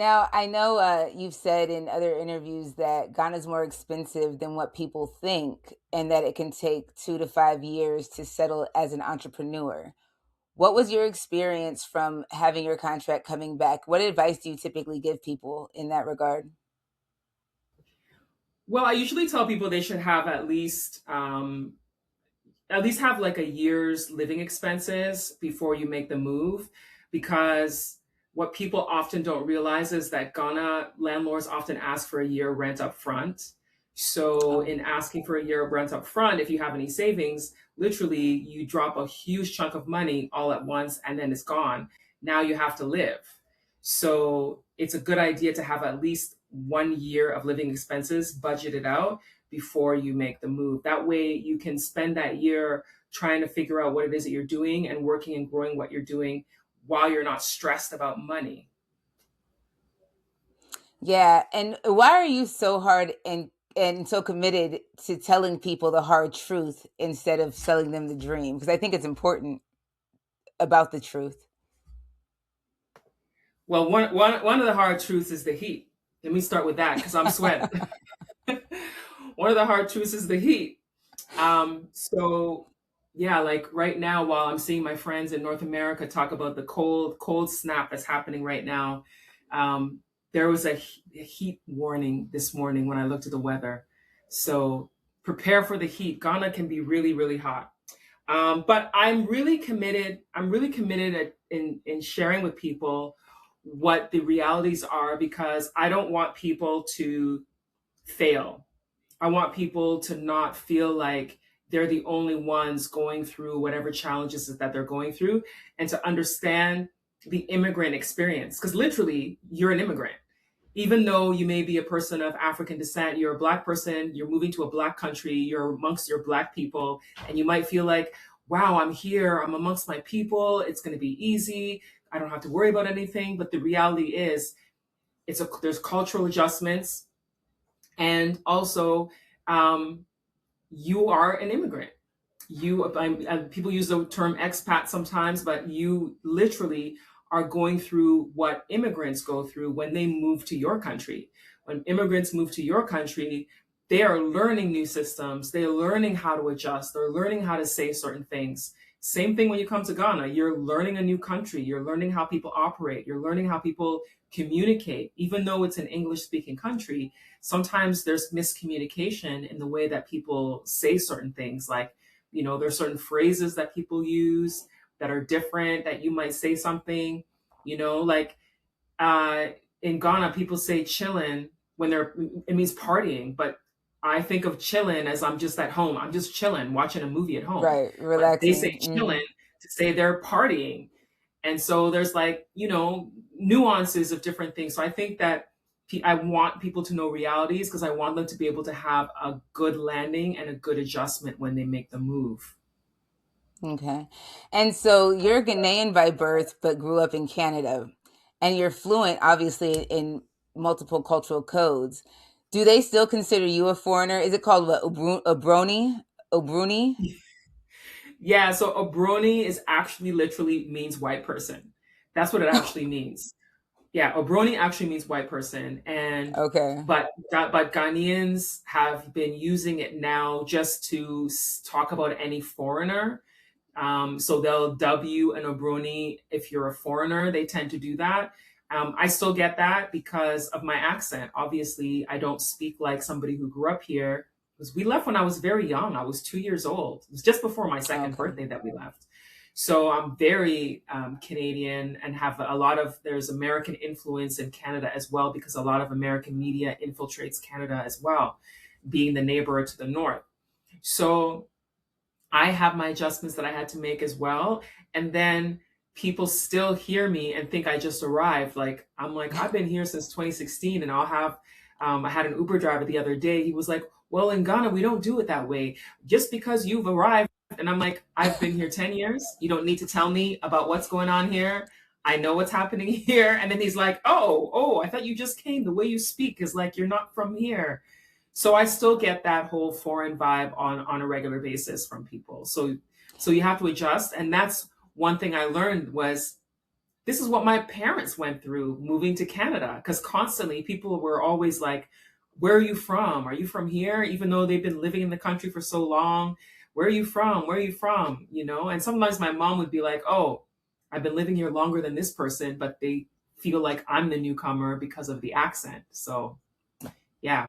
Now, I know you've said in other interviews that Ghana's more expensive than what people think, and that it can take 2 to 5 years to settle as an entrepreneur. What was your experience from having your contract coming back? What advice do you typically give people in that regard? Well, I usually tell people they should have at least have like a year's living expenses before you make the move, because what people often don't realize is that Ghana landlords often ask for a year rent up front. So Oh, in asking for a year of rent up front, if you have any savings, literally you drop a huge chunk of money all at once and then it's gone. Now you have to live. So it's a good idea to have at least 1 year of living expenses budgeted out before you make the move. That way you can spend that year trying to figure out what it is that you're doing and working and growing what you're doing while you're not stressed about money. yeah. And why are you so hard and so committed to telling people the hard truth instead of selling them the dream? Because I think it's important about the truth. Well, one of the hard truths is the heat. Let me start with that because I'm sweating. One of the hard truths is the heat. So yeah, like right now, while I'm seeing my friends in North America talk about the cold snap that's happening right now, um, there was a heat warning this morning when I looked at the weather. So prepare for the heat. Ghana can be really, really hot. But I'm really committed. I'm really committed in sharing with people what the realities are, because I don't want people to fail. I want people to not feel like they're the only ones going through whatever challenges that they're going through, and to understand the immigrant experience. Because literally, you're an immigrant. Even though you may be a person of African descent, you're a Black person, you're moving to a Black country, you're amongst your Black people, and you might feel like, wow, I'm here, I'm amongst my people, it's going to be easy, I don't have to worry about anything. But the reality is, there's cultural adjustments, and also um, you are an immigrant. People use the term expat sometimes, but you literally are going through what immigrants go through when they move to your country. When immigrants move to your country, they are learning new systems. They're learning how to adjust. They're learning how to say certain things. Same thing when you come to Ghana. You're learning a new country. You're learning how people operate. You're learning how people communicate. Even though it's an English speaking country, sometimes there's miscommunication in the way that people say certain things. Like, there's certain phrases that people use that are different, that you might say something, like uh, in Ghana, people say chillin' it means partying, but I think of chillin' as I'm just at home. I'm just chilling, watching a movie at home. Right, But they say relaxing. chillin' to say they're partying. And so there's like, nuances of different things. So I think that I want people to know realities, because I want them to be able to have a good landing and a good adjustment when they make the move. Okay. And so you're Ghanaian by birth, but grew up in Canada, and you're fluent, obviously, in multiple cultural codes. Do they still consider you a foreigner? Is it called what, Obroni? Obruni? Yeah, so Obroni is actually literally means white person. That's what it actually means. Yeah, Obroni actually means white person, and Okay. but Ghanaians have been using it now just to talk about any foreigner. So they'll dub you an Obroni if you're a foreigner. They tend to do that. I still get that because of my accent. Obviously, I don't speak like somebody who grew up here, because we left when I was very young. I was 2 years old. It was just before my second Okay. birthday that we left. So I'm very Canadian, and there's American influence in Canada as well, because a lot of American media infiltrates Canada as well, being the neighbor to the north. So I have my adjustments that I had to make as well. And then people still hear me and think I just arrived. Like, I'm like, I've been here since 2016, and I had an Uber driver the other day. He was like, well, in Ghana, we don't do it that way. Just because you've arrived. And I'm like, I've been here 10 years. You don't need to tell me about what's going on here. I know what's happening here. And then he's like, oh, I thought you just came. The way you speak is like you're not from here. So I still get that whole foreign vibe on a regular basis from people. So you have to adjust, and that's one thing I learned was this is what my parents went through moving to Canada, because constantly people were always like, where are you from? Are you from here? Even though they've been living in the country for so long, where are you from? Where are you from? You know, and sometimes my mom would be like, oh, I've been living here longer than this person, but they feel like I'm the newcomer because of the accent. So, yeah.